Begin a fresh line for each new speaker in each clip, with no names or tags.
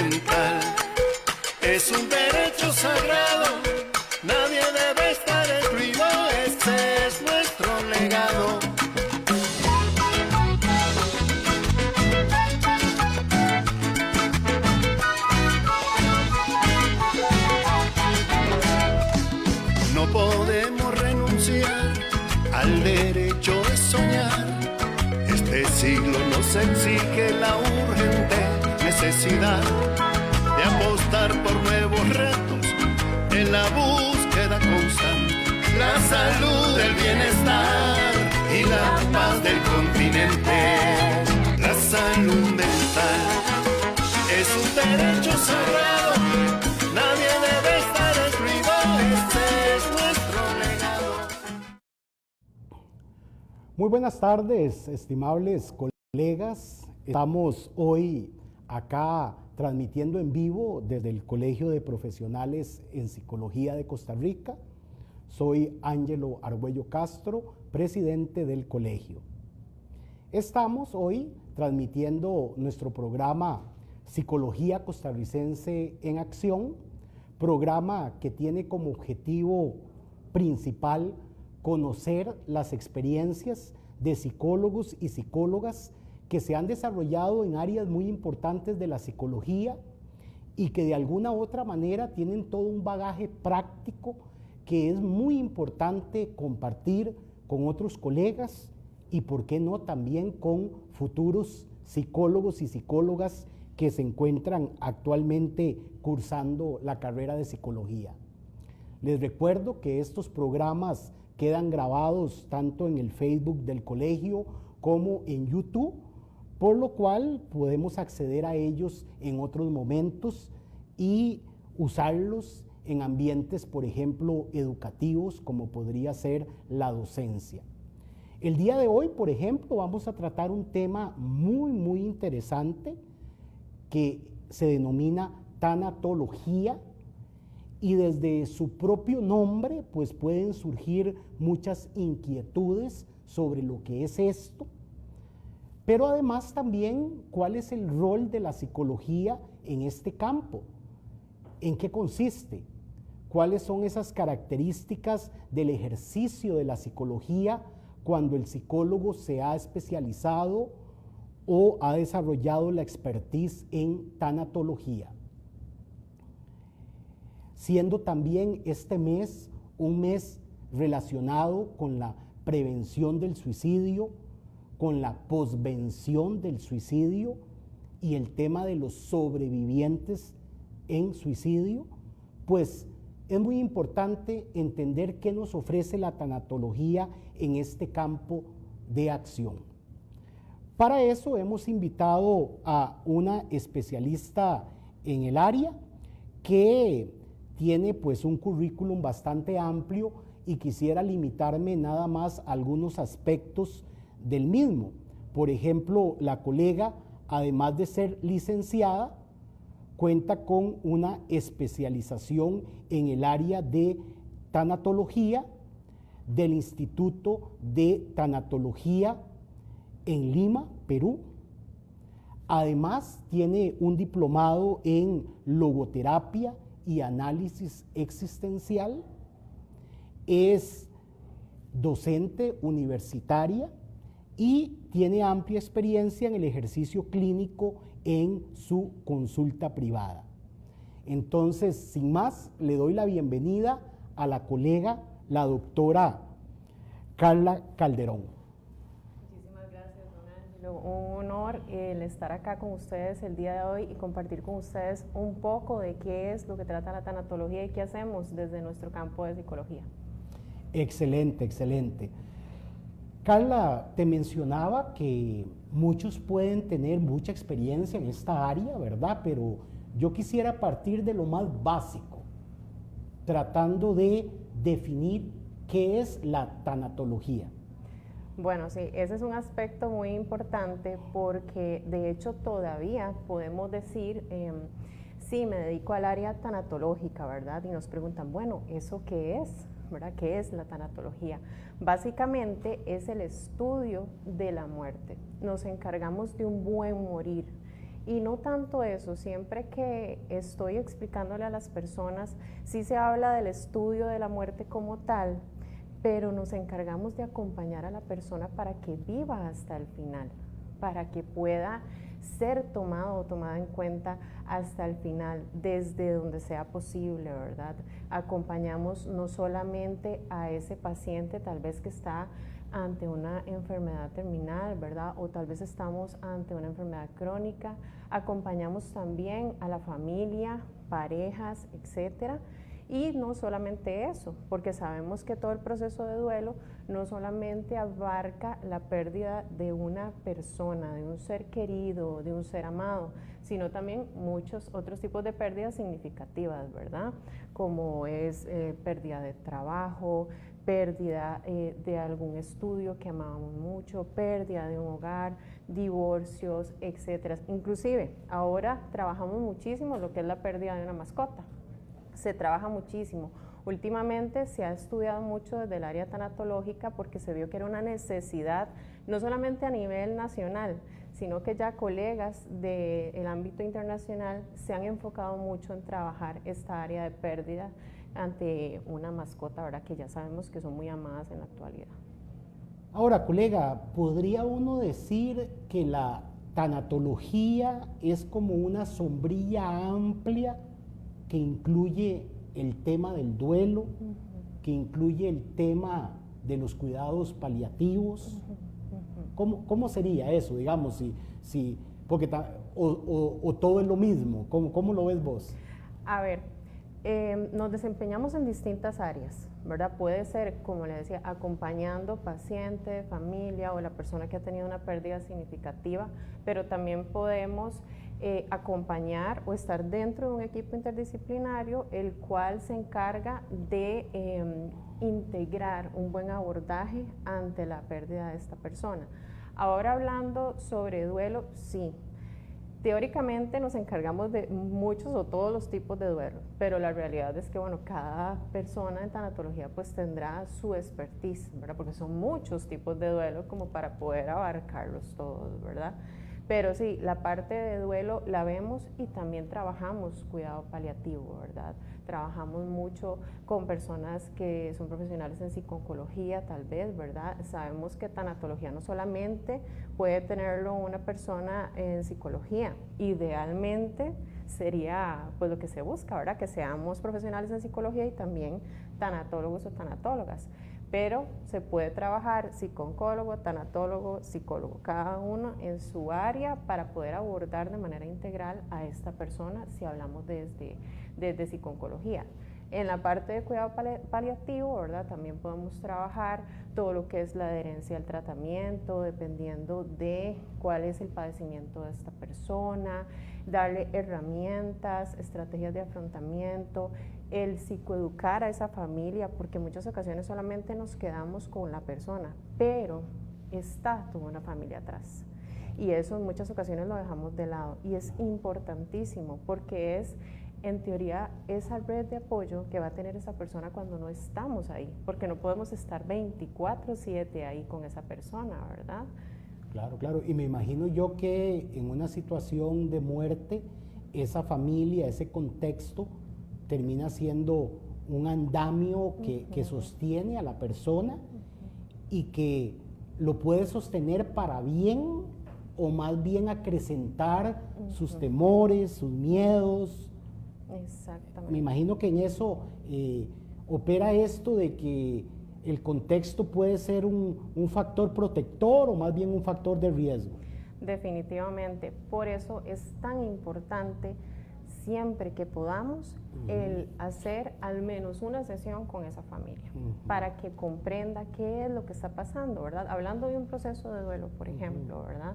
mental es un derecho sagrado, nadie debe estar excluido, ese es nuestro legado. No podemos renunciar al derecho de soñar. Este siglo nos exige la urgente necesidad de apostar por nuevos retos en la búsqueda constante. La salud, el bienestar y la paz del continente. La salud mental es un derecho sagrado, nadie debe estar excluido, este es nuestro legado.
Muy buenas tardes, estimables colegas. Estamos hoy acá transmitiendo en vivo desde el Colegio de Profesionales en Psicología de Costa Rica. Soy Ángelo Argüello Castro, presidente del colegio. Estamos hoy transmitiendo nuestro programa Psicología Costarricense en Acción, programa que tiene como objetivo principal conocer las experiencias de psicólogos y psicólogas que se han desarrollado en áreas muy importantes de la psicología y que de alguna u otra manera tienen todo un bagaje práctico que es muy importante compartir con otros colegas y, por qué no, también con futuros psicólogos y psicólogas que se encuentran actualmente cursando la carrera de psicología. Les recuerdo que estos programas quedan grabados tanto en el Facebook del colegio como en YouTube, por lo cual podemos acceder a ellos en otros momentos y usarlos en ambientes, por ejemplo, educativos, como podría ser la docencia. El día de hoy, por ejemplo, vamos a tratar un tema muy interesante que se denomina tanatología, y desde su propio nombre pues pueden surgir muchas inquietudes sobre lo que es esto, pero además también cuál es el rol de la psicología en este campo, en qué consiste, cuáles son esas características del ejercicio de la psicología cuando el psicólogo se ha especializado o ha desarrollado la expertise en tanatología. Siendo también este mes un mes relacionado con la prevención del suicidio, con la posvención del suicidio y el tema de los sobrevivientes en suicidio, pues es muy importante entender qué nos ofrece la tanatología en este campo de acción. Para eso hemos invitado a una especialista en el área que tiene pues un currículum bastante amplio y quisiera limitarme nada más a algunos aspectos del mismo. Por ejemplo, la colega, además de ser licenciada, cuenta con una especialización en el área de tanatología del Instituto de Tanatología en Lima, Perú. Además, tiene un diplomado en logoterapia y análisis existencial, es docente universitaria y tiene amplia experiencia en el ejercicio clínico en su consulta privada. Entonces, sin más, le doy la bienvenida a la colega, la doctora Carla Calderón.
Muchísimas gracias, don Ángelo. Un honor el estar acá con ustedes el día de hoy y compartir con ustedes un poco de qué es lo que trata la tanatología y qué hacemos desde nuestro campo de psicología.
Excelente, excelente. Carla, te mencionaba que muchos pueden tener mucha experiencia en esta área, ¿verdad? Pero yo quisiera partir de lo más básico, tratando de definir qué es la tanatología.
Bueno, sí, ese es un aspecto muy importante porque de hecho todavía podemos decir, sí, me dedico al área tanatológica, ¿verdad? Y nos preguntan, bueno, ¿eso qué es? ¿Verdad? ¿Qué es la tanatología? Básicamente es el estudio de la muerte. Nos encargamos de un buen morir Y no tanto eso, siempre que estoy explicándole a las personas, sí se habla del estudio de la muerte como tal, pero nos encargamos de acompañar a la persona para que viva hasta el final, para que pueda ser tomado o tomada en cuenta hasta el final, desde donde sea posible, ¿verdad? Acompañamos no solamente a ese paciente tal vez que está ante una enfermedad terminal, ¿verdad? O tal vez estamos ante una enfermedad crónica, acompañamos también a la familia, parejas, etcétera. Y no solamente eso, porque sabemos que todo el proceso de duelo no solamente abarca la pérdida de una persona, de un ser querido, de un ser amado, sino también muchos otros tipos de pérdidas significativas, ¿verdad? Como es pérdida de trabajo, pérdida de algún estudio que amábamos mucho, pérdida de un hogar, divorcios, etcétera. Inclusive, ahora trabajamos muchísimo lo que es la pérdida de una mascota. Se trabaja muchísimo. Últimamente se ha estudiado mucho desde el área tanatológica porque se vio que era una necesidad, no solamente a nivel nacional, sino que ya colegas del ámbito internacional se han enfocado mucho en trabajar esta área de pérdida ante una mascota, ¿verdad? Que ya sabemos que son muy amadas en la actualidad.
Ahora, colega, ¿podría uno decir que la tanatología es como una sombrilla amplia que incluye el tema del duelo, que incluye el tema de los cuidados paliativos? ¿Cómo sería eso, digamos, porque o todo es lo mismo? ¿Cómo lo ves vos?
A ver, nos desempeñamos en distintas áreas, ¿verdad? Puede ser, como le decía, acompañando paciente, familia o la persona que ha tenido una pérdida significativa, pero también podemos acompañar o estar dentro de un equipo interdisciplinario el cual se encarga de integrar un buen abordaje ante la pérdida de esta persona. Ahora hablando sobre duelo, sí. Teóricamente nos encargamos de muchos o todos los tipos de duelo, pero la realidad es que, bueno, cada persona en tanatología pues tendrá su expertise, ¿verdad? Porque son muchos tipos de duelo como para poder abarcarlos todos, ¿verdad? Pero sí, la parte de duelo la vemos y también trabajamos cuidado paliativo, ¿verdad? Trabajamos mucho con personas que son profesionales en psico-oncología, tal vez, ¿verdad? Sabemos que tanatología no solamente puede tenerlo una persona en psicología, idealmente sería pues lo que se busca, ¿verdad? Que seamos profesionales en psicología y también tanatólogos o tanatólogas. Pero se puede trabajar psico-oncólogo, tanatólogo, psicólogo, cada uno en su área para poder abordar de manera integral a esta persona si hablamos desde psico-oncología. En la parte de cuidado paliativo, ¿verdad? También podemos trabajar todo lo que es la adherencia al tratamiento, dependiendo de cuál es el padecimiento de esta persona, darle herramientas, estrategias de afrontamiento, el psicoeducar a esa familia, porque en muchas ocasiones solamente nos quedamos con la persona, pero está toda una familia atrás. Y eso en muchas ocasiones lo dejamos de lado. Y es importantísimo porque es, en teoría, esa red de apoyo que va a tener esa persona cuando no estamos ahí, porque no podemos estar 24/7 ahí con esa persona, ¿verdad?
Claro, claro. Y me imagino yo que en una situación de muerte, esa familia, ese contexto, termina siendo un andamio que sostiene a la persona y que lo puede sostener para bien o más bien acrecentar sus temores, sus miedos.
Exactamente.
Me imagino que en eso opera esto de que el contexto puede ser un factor protector o más bien un factor de riesgo.
Definitivamente, por eso es tan importante siempre que podamos el hacer al menos una sesión con esa familia para que comprenda qué es lo que está pasando, ¿verdad? Hablando de un proceso de duelo, por ejemplo, ¿verdad?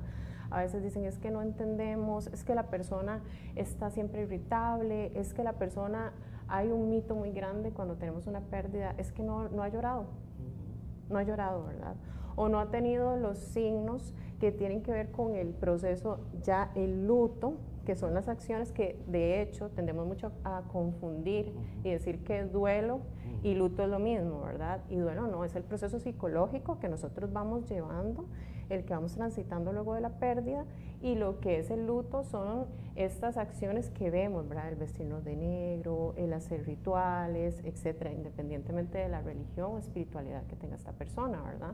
A veces dicen, es que no entendemos, es que la persona está siempre irritable, es que la persona, hay un mito muy grande cuando tenemos una pérdida, es que no ha llorado, no ha llorado, ¿verdad? O no ha tenido los signos que tienen que ver con el proceso, ya el luto, que son las acciones que de hecho tendemos mucho a confundir y decir que duelo y luto es lo mismo, ¿verdad? Y duelo no, es el proceso psicológico que nosotros vamos llevando el que vamos transitando luego de la pérdida, y lo que es el luto son estas acciones que vemos, ¿verdad? El vestirnos de negro, el hacer rituales, etcétera, independientemente de la religión o espiritualidad que tenga esta persona, ¿verdad?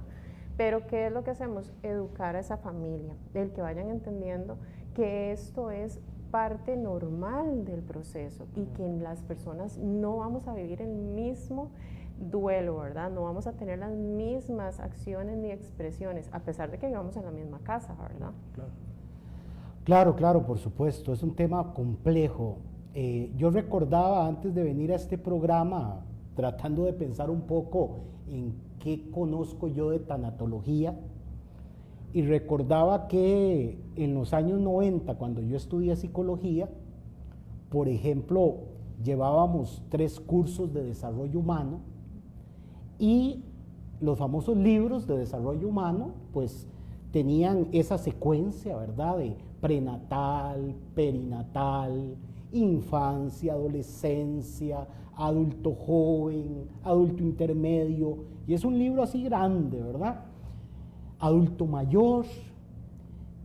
Pero ¿qué es lo que hacemos? Educar a esa familia, el que vayan entendiendo que esto es parte normal del proceso y que las personas no vamos a vivir el mismo duelo, ¿verdad? No vamos a tener las mismas acciones ni expresiones, a pesar de que vivamos en la misma casa, ¿verdad?
Claro, por supuesto, es un tema complejo. Yo recordaba antes de venir a este programa, tratando de pensar un poco en qué conozco yo de tanatología, y recordaba que en los años 90, cuando yo estudié psicología, por ejemplo, llevábamos 3 cursos de desarrollo humano, y los famosos libros de desarrollo humano, pues tenían esa secuencia, ¿verdad?, de prenatal, perinatal, infancia, adolescencia, adulto joven, adulto intermedio, y es un libro así grande, ¿verdad? Adulto mayor,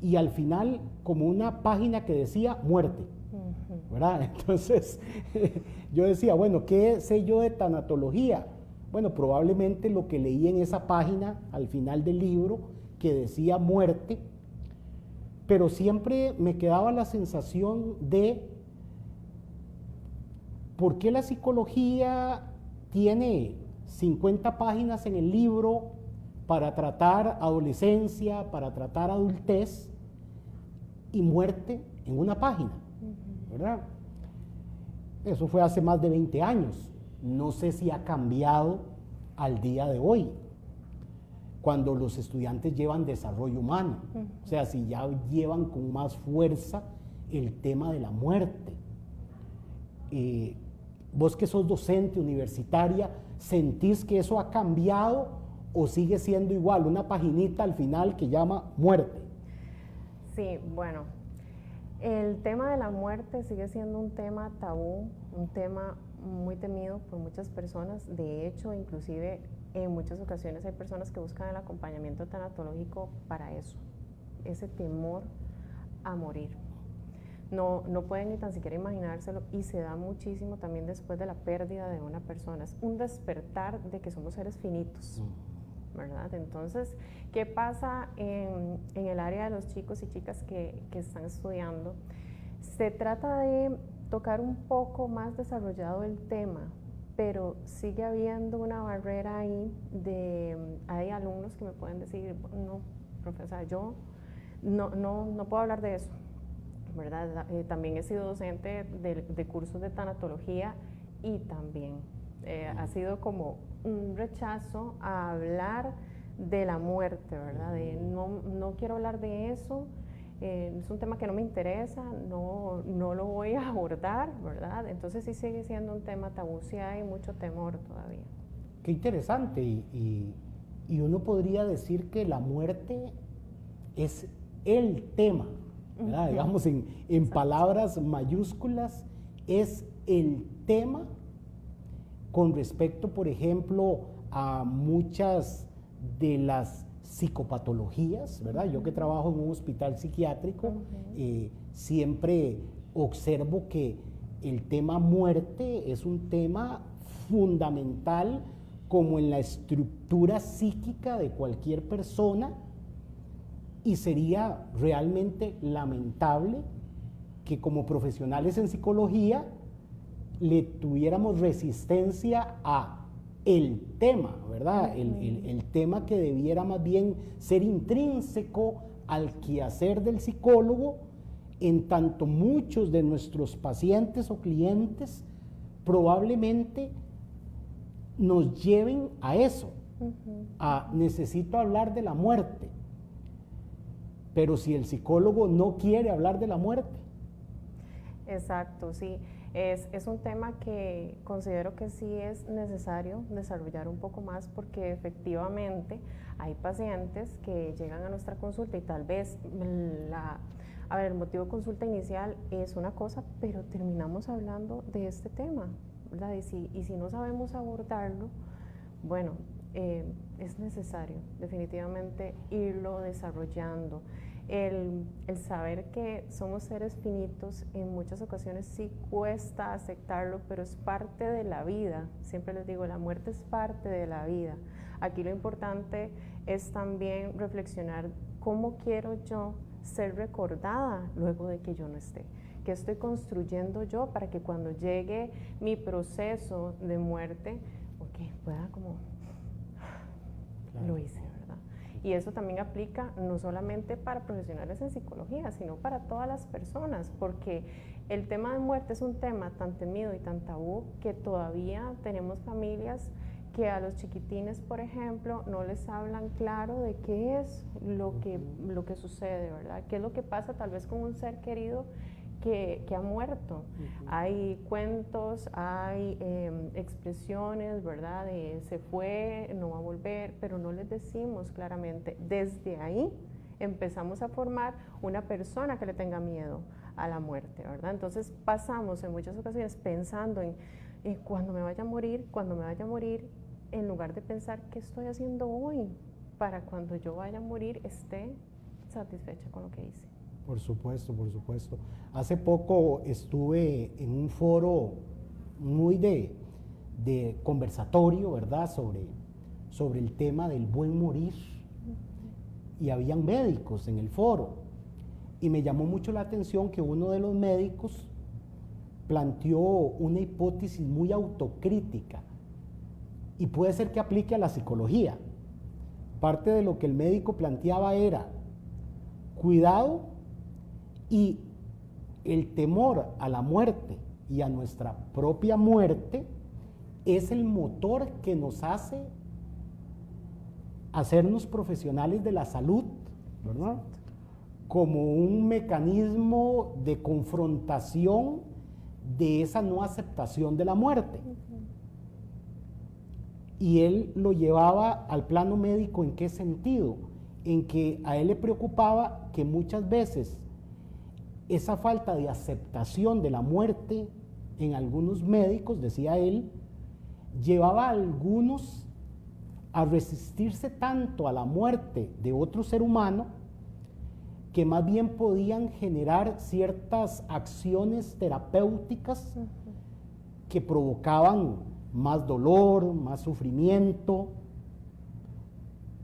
y al final como una página que decía muerte, ¿verdad? Entonces yo decía, bueno, ¿qué sé yo de tanatología? Bueno, probablemente lo que leí en esa página al final del libro que decía muerte, pero siempre me quedaba la sensación de ¿por qué la psicología tiene 50 páginas en el libro para tratar adolescencia, para tratar adultez, y muerte en una página, ¿verdad? Eso fue hace más de 20 años. No sé si ha cambiado al día de hoy, cuando los estudiantes llevan desarrollo humano, o sea, si ya llevan con más fuerza el tema de la muerte. Vos que sos docente universitaria, ¿sentís que eso ha cambiado o sigue siendo igual, una paginita al final que llama muerte?
Sí, bueno, el tema de la muerte sigue siendo un tema tabú, un tema muy temido por muchas personas. De hecho, inclusive en muchas ocasiones hay personas que buscan el acompañamiento tanatológico para eso, ese temor a morir. No pueden ni tan siquiera imaginárselo, y se da muchísimo también después de la pérdida de una persona. Es un despertar de que somos seres finitos, ¿verdad? Entonces, ¿qué pasa en el área de los chicos y chicas que están estudiando? Se trata de tocar un poco más desarrollado el tema, pero sigue habiendo una barrera ahí hay alumnos que me pueden decir, no, profesora, yo no puedo hablar de eso, ¿verdad? También he sido docente de cursos de tanatología, y también ha sido como un rechazo a hablar de la muerte, ¿verdad? De no quiero hablar de eso, es un tema que no me interesa, no lo voy a abordar, ¿verdad? Entonces sí sigue siendo un tema tabú, sí hay mucho temor todavía.
Qué interesante, y uno podría decir que la muerte es el tema, ¿verdad? Digamos en palabras mayúsculas, es el tema con respecto, por ejemplo, a muchas de las psicopatologías, ¿verdad? Yo que trabajo en un hospital psiquiátrico, siempre observo que el tema muerte es un tema fundamental como en la estructura psíquica de cualquier persona, y sería realmente lamentable que como profesionales en psicología le tuviéramos resistencia a el tema, ¿verdad? El tema que debiera más bien ser intrínseco al quehacer del psicólogo, en tanto muchos de nuestros pacientes o clientes probablemente nos lleven a eso, a necesito hablar de la muerte. Pero si el psicólogo no quiere hablar de la muerte.
Exacto, sí. Es un tema que considero que sí es necesario desarrollar un poco más, porque efectivamente hay pacientes que llegan a nuestra consulta y tal vez el motivo de consulta inicial es una cosa, pero terminamos hablando de este tema, ¿verdad? Y si no sabemos abordarlo, bueno, es necesario definitivamente irlo desarrollando. El saber que somos seres finitos en muchas ocasiones sí cuesta aceptarlo, pero es parte de la vida. Siempre les digo, la muerte es parte de la vida. Aquí lo importante es también reflexionar cómo quiero yo ser recordada luego de que yo no esté. ¿Qué estoy construyendo yo para que cuando llegue mi proceso de muerte, pueda como, claro, lo hice, ¿verdad? Y eso también aplica no solamente para profesionales en psicología, sino para todas las personas, porque el tema de muerte es un tema tan temido y tan tabú que todavía tenemos familias que a los chiquitines, por ejemplo, no les hablan claro de qué es lo que sucede, ¿verdad? ¿Qué es lo que pasa tal vez con un ser querido que ha muerto? Hay cuentos, hay expresiones, ¿verdad? De se fue, no va a volver, pero no les decimos claramente. Desde ahí empezamos a formar una persona que le tenga miedo a la muerte, ¿verdad? Entonces pasamos en muchas ocasiones pensando en cuando me vaya a morir, en lugar de pensar qué estoy haciendo hoy para cuando yo vaya a morir esté satisfecha con lo que hice.
Por supuesto, por supuesto. Hace poco estuve en un foro muy de conversatorio, ¿verdad?, sobre el tema del buen morir. Y habían médicos en el foro. Y me llamó mucho la atención que uno de los médicos planteó una hipótesis muy autocrítica. Y puede ser que aplique a la psicología. Parte de lo que el médico planteaba era cuidado y el temor a la muerte y a nuestra propia muerte es el motor que nos hace hacernos profesionales de la salud, ¿verdad? Como un mecanismo de confrontación de esa no aceptación de la muerte. Y él lo llevaba al plano médico, ¿en qué sentido? En que a él le preocupaba que muchas veces esa falta de aceptación de la muerte en algunos médicos, decía él, llevaba a algunos a resistirse tanto a la muerte de otro ser humano que más bien podían generar ciertas acciones terapéuticas que provocaban más dolor, más sufrimiento,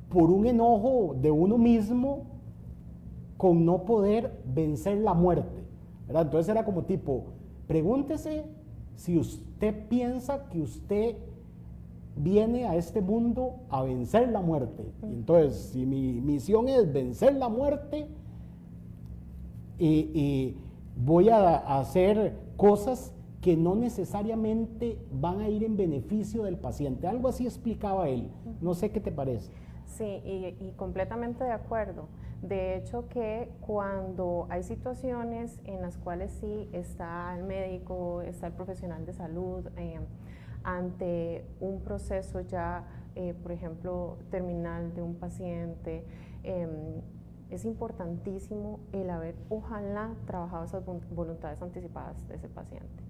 por un enojo de uno mismo con no poder vencer la muerte, ¿verdad? Entonces era como tipo, pregúntese si usted piensa que usted viene a este mundo a vencer la muerte. Y entonces, si mi misión es vencer la muerte, voy a hacer cosas que no necesariamente van a ir en beneficio del paciente. Algo así explicaba él. No sé qué te parece.
Sí, y completamente de acuerdo. De hecho que cuando hay situaciones en las cuales sí está el médico, está el profesional de salud, ante un proceso ya, por ejemplo, terminal de un paciente, es importantísimo el haber, ojalá, trabajado esas voluntades anticipadas de ese paciente.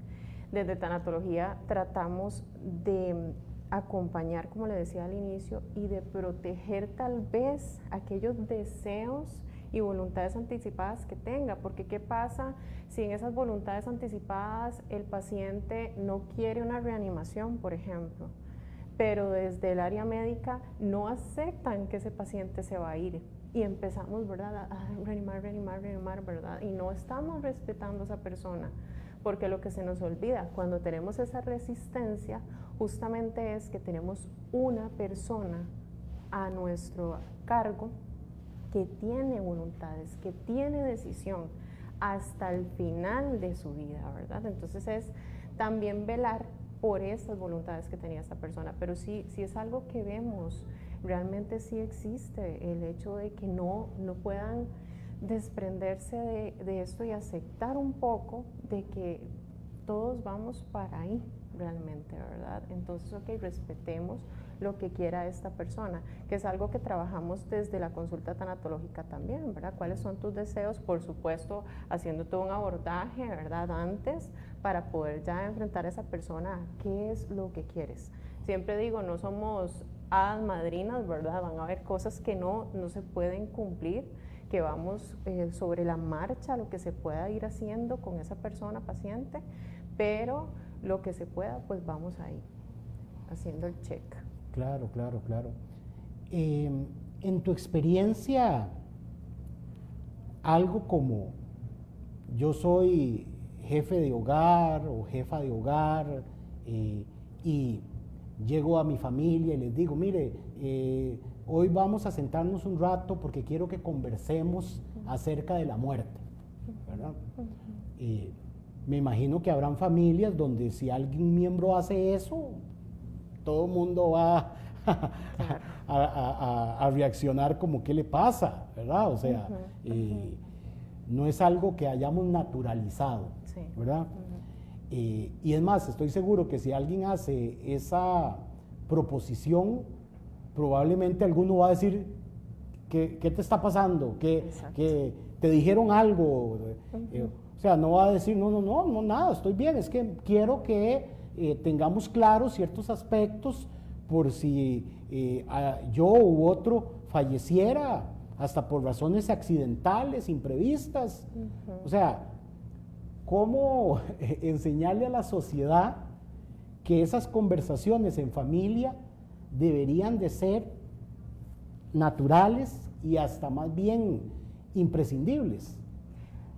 Desde tanatología tratamos de acompañar, como le decía al inicio, y de proteger tal vez aquellos deseos y voluntades anticipadas que tenga, porque ¿qué pasa si en esas voluntades anticipadas el paciente no quiere una reanimación, por ejemplo, pero desde el área médica no aceptan que ese paciente se va a ir y empezamos, ¿verdad?, a reanimar, ¿verdad?, y no estamos respetando a esa persona, porque lo que se nos olvida cuando tenemos esa resistencia justamente es que tenemos una persona a nuestro cargo que tiene voluntades, que tiene decisión hasta el final de su vida, ¿verdad? Entonces es también velar por esas voluntades que tenía esta persona, pero sí es algo que vemos, realmente sí existe el hecho de que no puedan desprenderse de esto y aceptar un poco de que todos vamos para ahí realmente, ¿verdad? Entonces, ok, respetemos lo que quiera esta persona, que es algo que trabajamos desde la consulta tanatológica también, ¿verdad? ¿Cuáles son tus deseos? Por supuesto, haciendo todo un abordaje, ¿verdad?, antes, para poder ya enfrentar a esa persona, ¿qué es lo que quieres? Siempre digo, no somos hadas madrinas, ¿verdad? Van a haber cosas que no se pueden cumplir, que vamos sobre la marcha, lo que se pueda ir haciendo con esa persona paciente, pero lo que se pueda, pues vamos ahí, haciendo el check.
Claro, claro, claro. En tu experiencia, algo como yo soy jefe de hogar o jefa de hogar y llego a mi familia y les digo, mire, hoy vamos a sentarnos un rato porque quiero que conversemos acerca de la muerte, ¿verdad? Me imagino que habrán familias donde si algún miembro hace eso, todo el mundo va a reaccionar como ¿qué le pasa? ¿Verdad? O sea, no es algo que hayamos naturalizado, sí, ¿verdad? Y es más, estoy seguro que si alguien hace esa proposición, probablemente alguno va a decir, ¿qué te está pasando? ¿Que te dijeron algo? O sea, no va a decir, no, nada, estoy bien, es que quiero que tengamos claros ciertos aspectos por si yo u otro falleciera, hasta por razones accidentales, imprevistas. O sea, ¿cómo enseñarle a la sociedad que esas conversaciones en familia deberían de ser naturales y hasta más bien imprescindibles?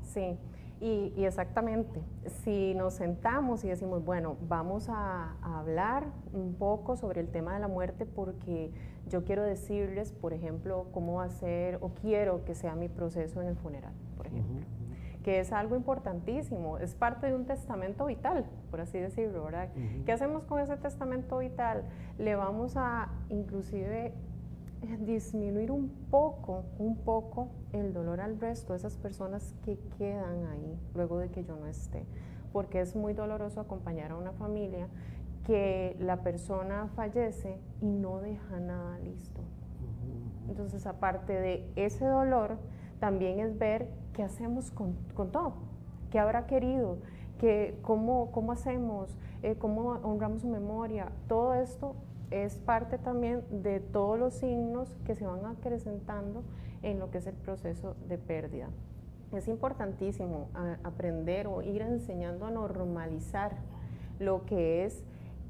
Sí, y exactamente. Si nos sentamos y decimos, bueno, vamos a hablar un poco sobre el tema de la muerte porque yo quiero decirles, por ejemplo, cómo va a ser o quiero que sea mi proceso en el funeral, por ejemplo. Que es algo importantísimo, es parte de un testamento vital, por así decirlo, ¿verdad? ¿Qué hacemos con ese testamento vital? Le vamos a inclusive disminuir un poco el dolor al resto de esas personas que quedan ahí luego de que yo no esté, porque es muy doloroso acompañar a una familia que la persona fallece y no deja nada listo. Entonces, aparte de ese dolor, también es ver qué hacemos con todo, qué habrá querido, cómo hacemos, cómo honramos su memoria. Todo esto es parte también de todos los signos que se van acrecentando en lo que es el proceso de pérdida. Es importantísimo aprender o ir enseñando a normalizar lo que es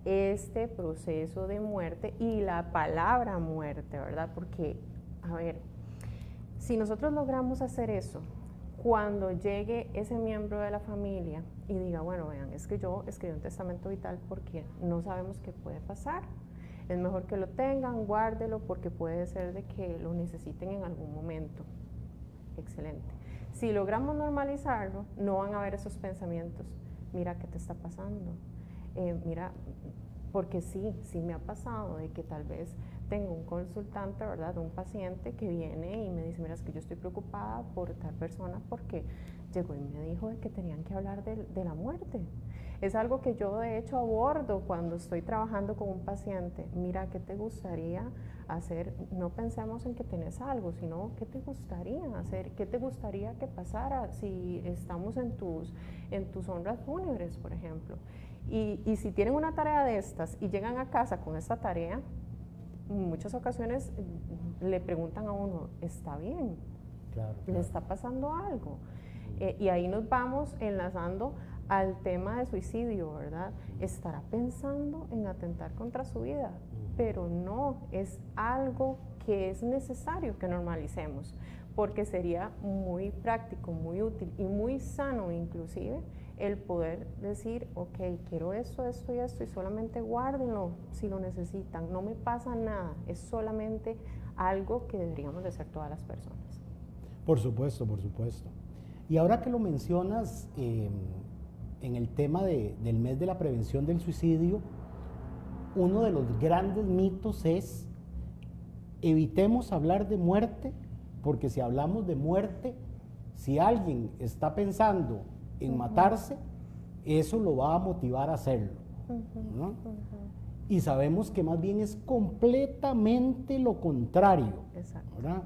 este proceso de muerte y la palabra muerte, ¿verdad? Porque, a ver, si nosotros logramos hacer eso, cuando llegue ese miembro de la familia y diga, bueno, vean, es que yo escribí un testamento vital porque no sabemos qué puede pasar, es mejor que lo tengan, guárdelo porque puede ser de que lo necesiten en algún momento. Excelente. Si logramos normalizarlo, no van a haber esos pensamientos, mira qué te está pasando, mira, porque sí me ha pasado de que tal vez tengo un consultante, ¿verdad? Un paciente que viene y me dice, mira, es que yo estoy preocupada por tal persona porque llegó y me dijo de que tenían que hablar de la muerte. Es algo que yo de hecho abordo cuando estoy trabajando con un paciente. Mira, ¿qué te gustaría hacer? No pensemos en que tenés algo, sino ¿qué te gustaría hacer? ¿Qué te gustaría que pasara si estamos en tus honras fúnebres, por ejemplo? Y si tienen una tarea de estas y llegan a casa con esta tarea, en muchas ocasiones le preguntan a uno, ¿está bien?
Claro.
¿Le está pasando algo? Y ahí nos vamos enlazando al tema de suicidio, ¿verdad? Estará pensando en atentar contra su vida, pero no, es algo que es necesario que normalicemos, porque sería muy práctico, muy útil y muy sano inclusive el poder decir, ok, quiero esto, esto y esto, y solamente guárdenlo si lo necesitan, no me pasa nada, es solamente algo que deberíamos de hacer todas las personas.
Por supuesto, por supuesto. Y ahora que lo mencionas, en el tema del mes de la prevención del suicidio, uno de los grandes mitos es evitemos hablar de muerte, porque si hablamos de muerte, si alguien está pensando en matarse, eso lo va a motivar a hacerlo, ¿no? Y sabemos que más bien es completamente lo contrario, ¿verdad?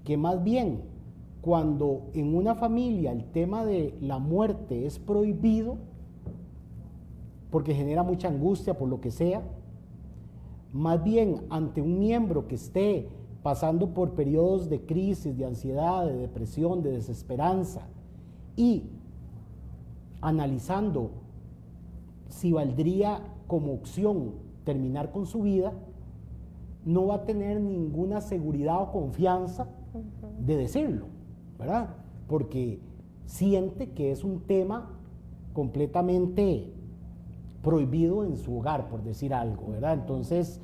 Que más bien cuando en una familia el tema de la muerte es prohibido, porque genera mucha angustia por lo que sea, más bien ante un miembro que esté pasando por periodos de crisis, de ansiedad, de depresión, de desesperanza, y analizando si valdría como opción terminar con su vida, no va a tener ninguna seguridad o confianza de decirlo, ¿verdad? Porque siente que es un tema completamente prohibido en su hogar, por decir algo, ¿verdad? Entonces,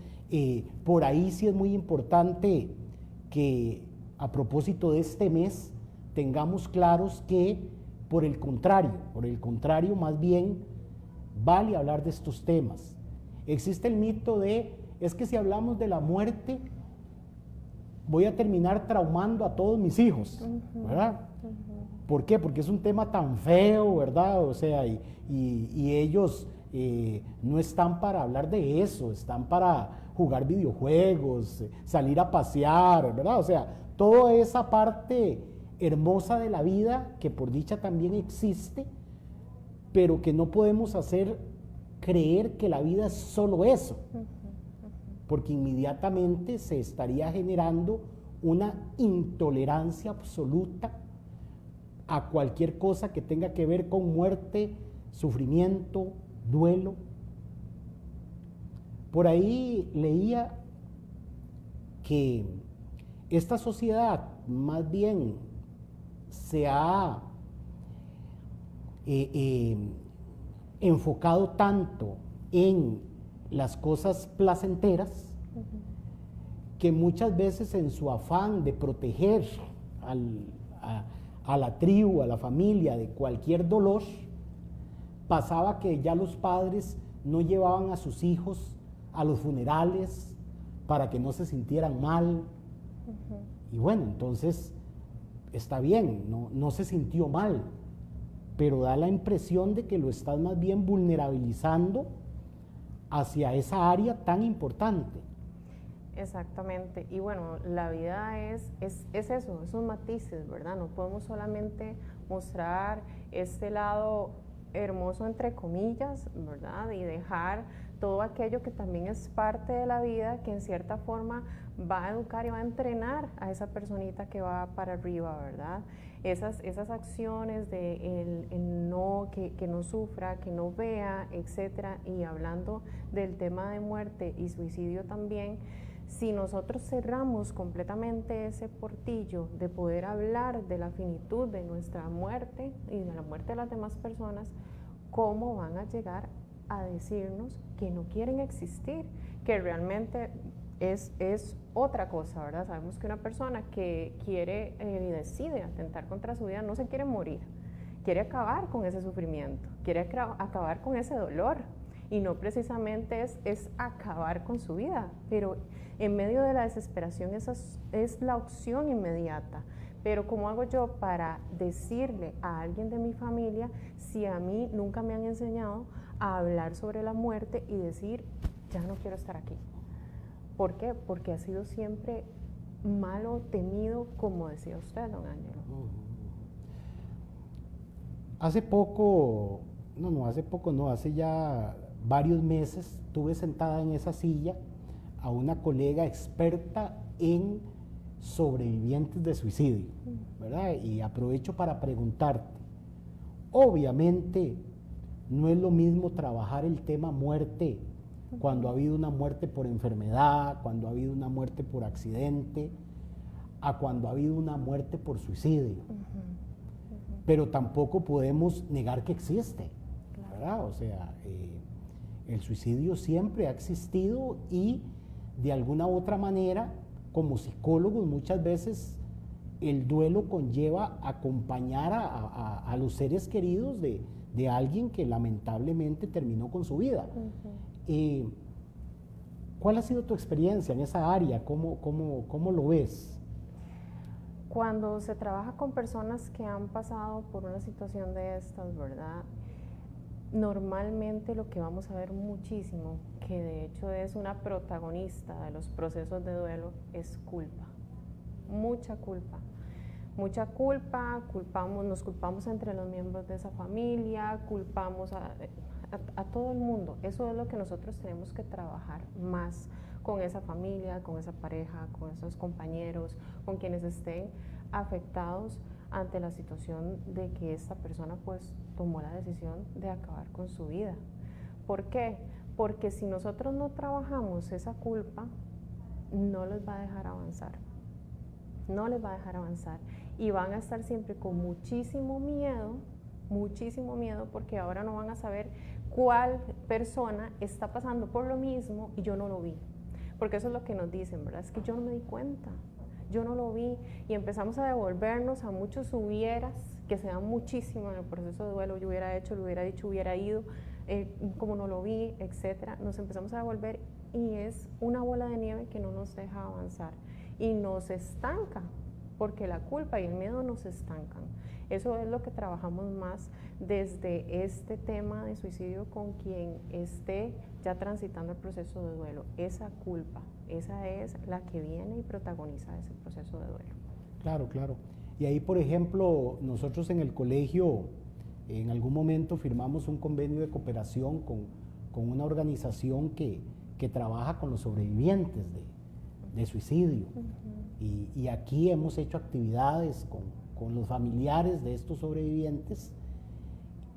por ahí sí es muy importante que a propósito de este mes tengamos claros que por el contrario, más bien vale hablar de estos temas. Existe el mito es que si hablamos de la muerte, voy a terminar traumando a todos mis hijos, ¿verdad? ¿Por qué? Porque es un tema tan feo, ¿verdad? O sea, y ellos no están para hablar de eso, están para jugar videojuegos, salir a pasear, ¿verdad? O sea, toda esa parte hermosa de la vida, que por dicha también existe, pero que no podemos hacer creer que la vida es solo eso, porque inmediatamente se estaría generando una intolerancia absoluta a cualquier cosa que tenga que ver con muerte, sufrimiento, duelo. Por ahí leía que esta sociedad más bien se ha enfocado tanto en las cosas placenteras que muchas veces en su afán de proteger a la tribu, a la familia de cualquier dolor, pasaba que ya los padres no llevaban a sus hijos a los funerales para que no se sintieran mal. Y bueno, entonces está bien, no se sintió mal, pero da la impresión de que lo estás más bien vulnerabilizando hacia esa área tan importante.
Exactamente, y bueno, la vida es eso, esos matices, ¿verdad? No podemos solamente mostrar este lado hermoso entre comillas, ¿verdad? Y dejar todo aquello que también es parte de la vida, que en cierta forma va a educar y va a entrenar a esa personita que va para arriba, ¿verdad? Esas acciones de el no, que no sufra, que no vea, etcétera. Y hablando del tema de muerte y suicidio también, si nosotros cerramos completamente ese portillo de poder hablar de la finitud de nuestra muerte y de la muerte de las demás personas, ¿cómo van a llegar a decirnos que no quieren existir? Que realmente es otra cosa, ¿verdad? Sabemos que una persona que quiere y decide atentar contra su vida no se quiere morir, quiere acabar con ese sufrimiento, quiere acabar con ese dolor, y no precisamente es acabar con su vida, pero en medio de la desesperación esa es la opción inmediata. Pero ¿cómo hago yo para decirle a alguien de mi familia si a mí nunca me han enseñado a hablar sobre la muerte y decir, ya no quiero estar aquí? ¿Por qué? Porque ha sido siempre malo, temido, como decía usted, don Ángelo.
Hace ya varios meses tuve sentada en esa silla a una colega experta en sobrevivientes de suicidio, ¿verdad? Y aprovecho para preguntarte, obviamente no es lo mismo trabajar el tema muerte cuando ha habido una muerte por enfermedad, cuando ha habido una muerte por accidente, a cuando ha habido una muerte por suicidio. Pero tampoco podemos negar que existe, ¿verdad? O sea, el suicidio siempre ha existido y de alguna u otra manera, como psicólogos, muchas veces el duelo conlleva acompañar a los seres queridos de alguien que lamentablemente terminó con su vida. ¿Cuál ha sido tu experiencia en esa área? ¿Cómo lo ves?
Cuando se trabaja con personas que han pasado por una situación de estas, ¿verdad? Normalmente lo que vamos a ver muchísimo, que de hecho es una protagonista de los procesos de duelo, es culpa. Mucha culpa. Mucha culpa, nos culpamos entre los miembros de esa familia, culpamos a todo el mundo. Eso es lo que nosotros tenemos que trabajar más con esa familia, con esa pareja, con esos compañeros, con quienes estén afectados ante la situación de que esta persona pues tomó la decisión de acabar con su vida. ¿Por qué? Porque si nosotros no trabajamos esa culpa, no les va a dejar avanzar. No les va a dejar avanzar. Y van a estar siempre con muchísimo miedo porque ahora no van a saber cuál persona está pasando por lo mismo y yo no lo vi. Porque eso es lo que nos dicen, ¿verdad? Es que yo no me di cuenta, yo no lo vi. Y empezamos a devolvernos a muchos hubieras que se dan muchísimo en el proceso de duelo. Yo hubiera hecho, lo hubiera dicho, hubiera ido, como no lo vi, etcétera. Nos empezamos a devolver y es una bola de nieve que no nos deja avanzar y nos estanca, porque la culpa y el miedo nos estancan. Eso es lo que trabajamos más desde este tema de suicidio con quien esté ya transitando el proceso de duelo. Esa culpa, esa es la que viene y protagoniza ese proceso de duelo.
Claro, claro. Y ahí, por ejemplo, nosotros en el colegio en algún momento firmamos un convenio de cooperación con una organización que trabaja con los sobrevivientes de suicidio. Y aquí hemos hecho actividades con los familiares de estos sobrevivientes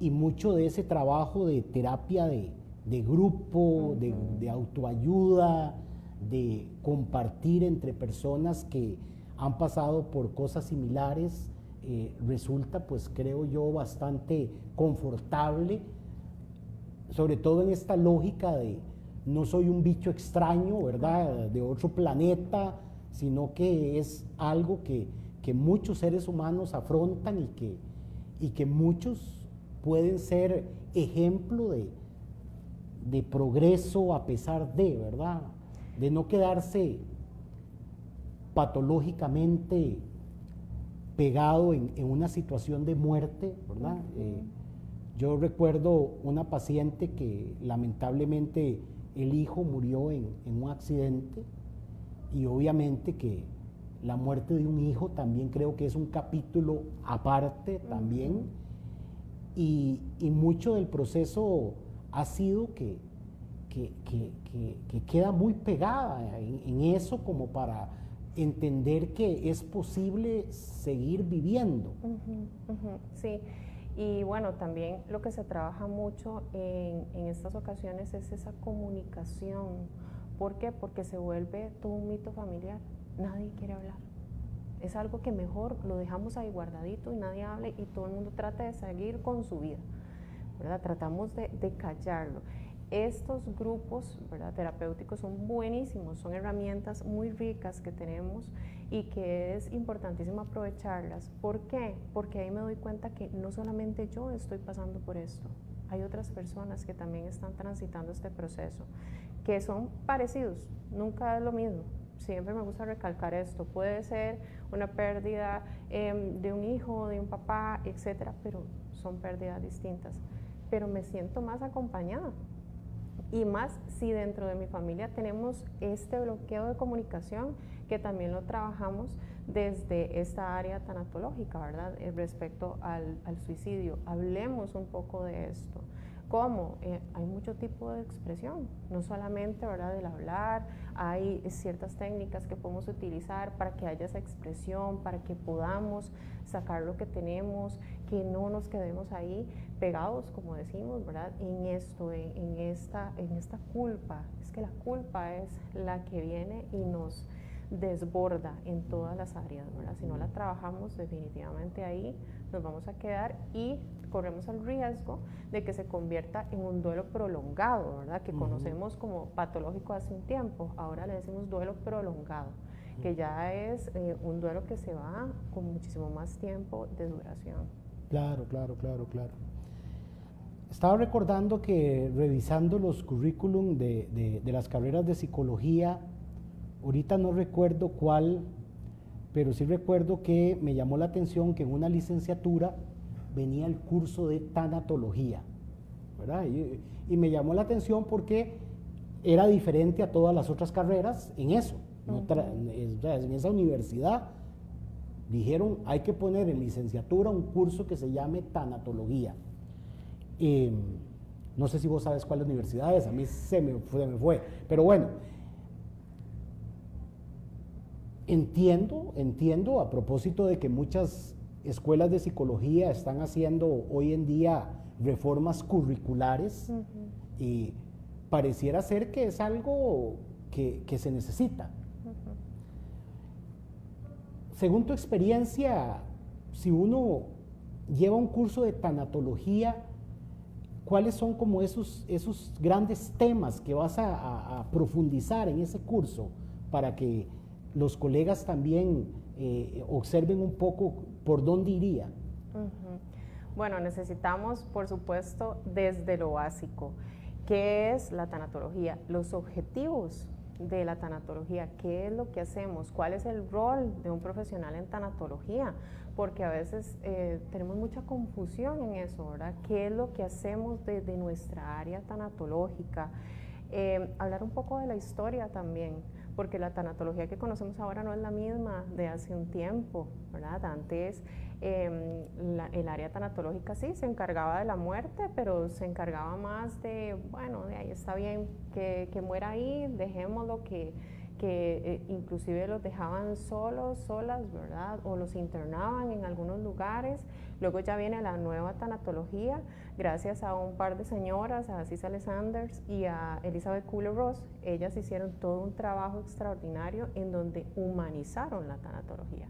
y mucho de ese trabajo de terapia de grupo, de autoayuda, de compartir entre personas que han pasado por cosas similares, resulta, pues creo yo, bastante confortable, sobre todo en esta lógica de no soy un bicho extraño, ¿verdad?, de otro planeta, sino que es algo que muchos seres humanos afrontan y que muchos pueden ser ejemplo de progreso a pesar de, ¿verdad?, de no quedarse patológicamente pegado en una situación de muerte, ¿verdad? Yo recuerdo una paciente que lamentablemente el hijo murió en un accidente y obviamente que la muerte de un hijo también creo que es un capítulo aparte también y mucho del proceso ha sido que queda muy pegada en eso como para entender que es posible seguir viviendo.
Sí, y bueno, también lo que se trabaja mucho en estas ocasiones es esa comunicación. ¿Por qué? Porque se vuelve todo un mito familiar. Nadie quiere hablar. Es algo que mejor lo dejamos ahí guardadito y nadie hable y todo el mundo trata de seguir con su vida, ¿verdad? Tratamos de callarlo. Estos grupos, ¿verdad?, terapéuticos son buenísimos, son herramientas muy ricas que tenemos y que es importantísimo aprovecharlas. ¿Por qué? Porque ahí me doy cuenta que no solamente yo estoy pasando por esto, hay otras personas que también están transitando este proceso, que son parecidos, nunca es lo mismo. Siempre me gusta recalcar esto, puede ser una pérdida de un hijo, de un papá, etcétera, pero son pérdidas distintas. Pero me siento más acompañada. Y más si dentro de mi familia tenemos este bloqueo de comunicación, que también lo trabajamos desde esta área tanatológica, ¿verdad? Respecto al suicidio. Hablemos un poco de esto. ¿Cómo? Hay mucho tipo de expresión, no solamente, ¿verdad?, del hablar, hay ciertas técnicas que podemos utilizar para que haya esa expresión, para que podamos sacar lo que tenemos, que no nos quedemos ahí pegados, como decimos, ¿verdad?, en esto, en esta culpa. Es que la culpa es la que viene y nos desborda en todas las áreas, ¿verdad? Si no la trabajamos, definitivamente ahí nos vamos a quedar y corremos el riesgo de que se convierta en un duelo prolongado, ¿verdad?, que conocemos como patológico hace un tiempo. Ahora le decimos duelo prolongado, que ya es un duelo que se va con muchísimo más tiempo de duración.
Claro. Estaba recordando que revisando los currículum de las carreras de psicología, ahorita no recuerdo cuál, pero sí recuerdo que me llamó la atención que en una licenciatura venía el curso de tanatología, ¿verdad? Y me llamó la atención porque era diferente a todas las otras carreras en eso. En esa universidad dijeron, hay que poner en licenciatura un curso que se llame tanatología. No sé si vos sabes cuáles universidades, a mí se me fue. Pero bueno, entiendo a propósito de que muchas escuelas de psicología están haciendo hoy en día reformas curriculares y pareciera ser que es algo que se necesita. Según tu experiencia, si uno lleva un curso de tanatología, ¿cuáles son como esos grandes temas que vas a profundizar en ese curso para que los colegas también observen un poco por dónde iría?
Bueno, necesitamos, por supuesto, desde lo básico. ¿Qué es la tanatología? Los objetivos de la tanatología, qué es lo que hacemos, cuál es el rol de un profesional en tanatología, porque a veces tenemos mucha confusión en eso, ¿verdad? ¿Qué es lo que hacemos desde nuestra área tanatológica? Hablar un poco de la historia también, porque la tanatología que conocemos ahora no es la misma de hace un tiempo, ¿verdad? Antes el área tanatológica sí se encargaba de la muerte, pero se encargaba más de, bueno, de ahí está bien que muera ahí, dejémoslo, que inclusive los dejaban solas, ¿verdad? O los internaban en algunos lugares. Luego ya viene la nueva tanatología, gracias a un par de señoras, a Cicely Sanders y a Elizabeth Kubler-Ross. Ellas hicieron todo un trabajo extraordinario en donde humanizaron la tanatología.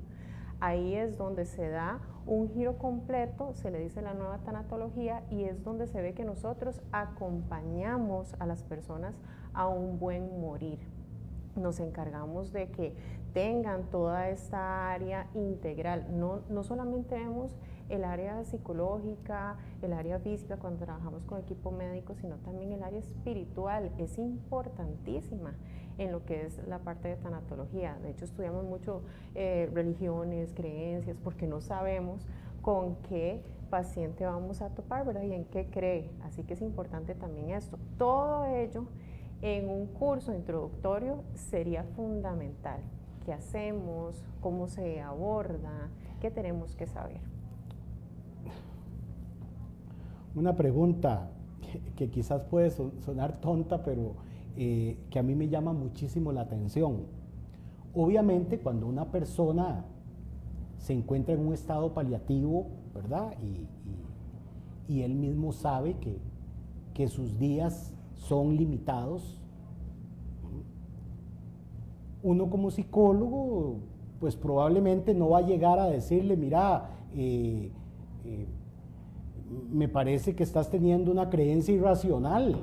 Ahí es donde se da un giro completo, se le dice la nueva tanatología, y es donde se ve que nosotros acompañamos a las personas a un buen morir. Nos encargamos de que tengan toda esta área integral. No solamente vemos el área psicológica, el área física cuando trabajamos con equipo médico, sino también el área espiritual. Es importantísima en lo que es la parte de tanatología. De hecho, estudiamos mucho religiones, creencias, porque no sabemos con qué paciente vamos a topar, ¿verdad? Y en qué cree. Así que es importante también esto. Todo ello en un curso introductorio sería fundamental. ¿Qué hacemos? ¿Cómo se aborda? ¿Qué tenemos que saber?
Una pregunta que quizás puede sonar tonta, pero que a mí me llama muchísimo la atención. Obviamente, cuando una persona se encuentra en un estado paliativo, ¿verdad? Y él mismo sabe que sus días son limitados, uno como psicólogo, pues probablemente no va a llegar a decirle, mira, me parece que estás teniendo una creencia irracional,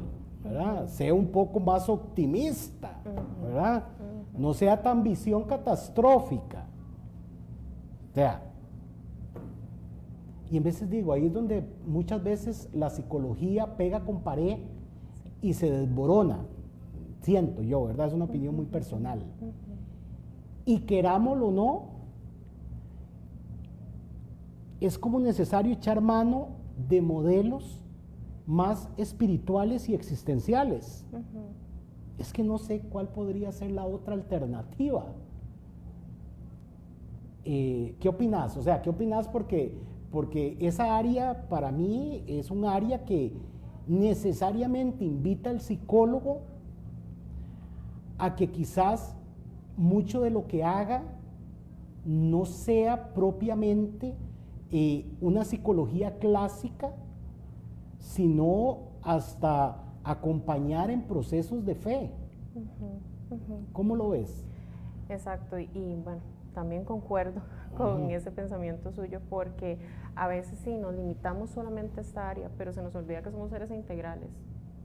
¿verdad? Sea un poco más optimista, ¿verdad? No sea tan visión catastrófica. O sea, y en veces digo, ahí es donde muchas veces la psicología pega con pared y se desborona, siento yo, ¿verdad? Es una opinión muy personal. Y querámoslo o no, es como necesario echar mano de modelos más espirituales y existenciales. Es que no sé cuál podría ser la otra alternativa. ¿Qué opinas? O sea, ¿qué opinas? Porque esa área para mí es un área que necesariamente invita al psicólogo a que quizás mucho de lo que haga no sea propiamente una psicología clásica, sino hasta acompañar en procesos de fe. ¿Cómo lo ves?
Exacto, y bueno, también concuerdo con ese pensamiento suyo, porque a veces sí nos limitamos solamente a esta área, pero se nos olvida que somos seres integrales.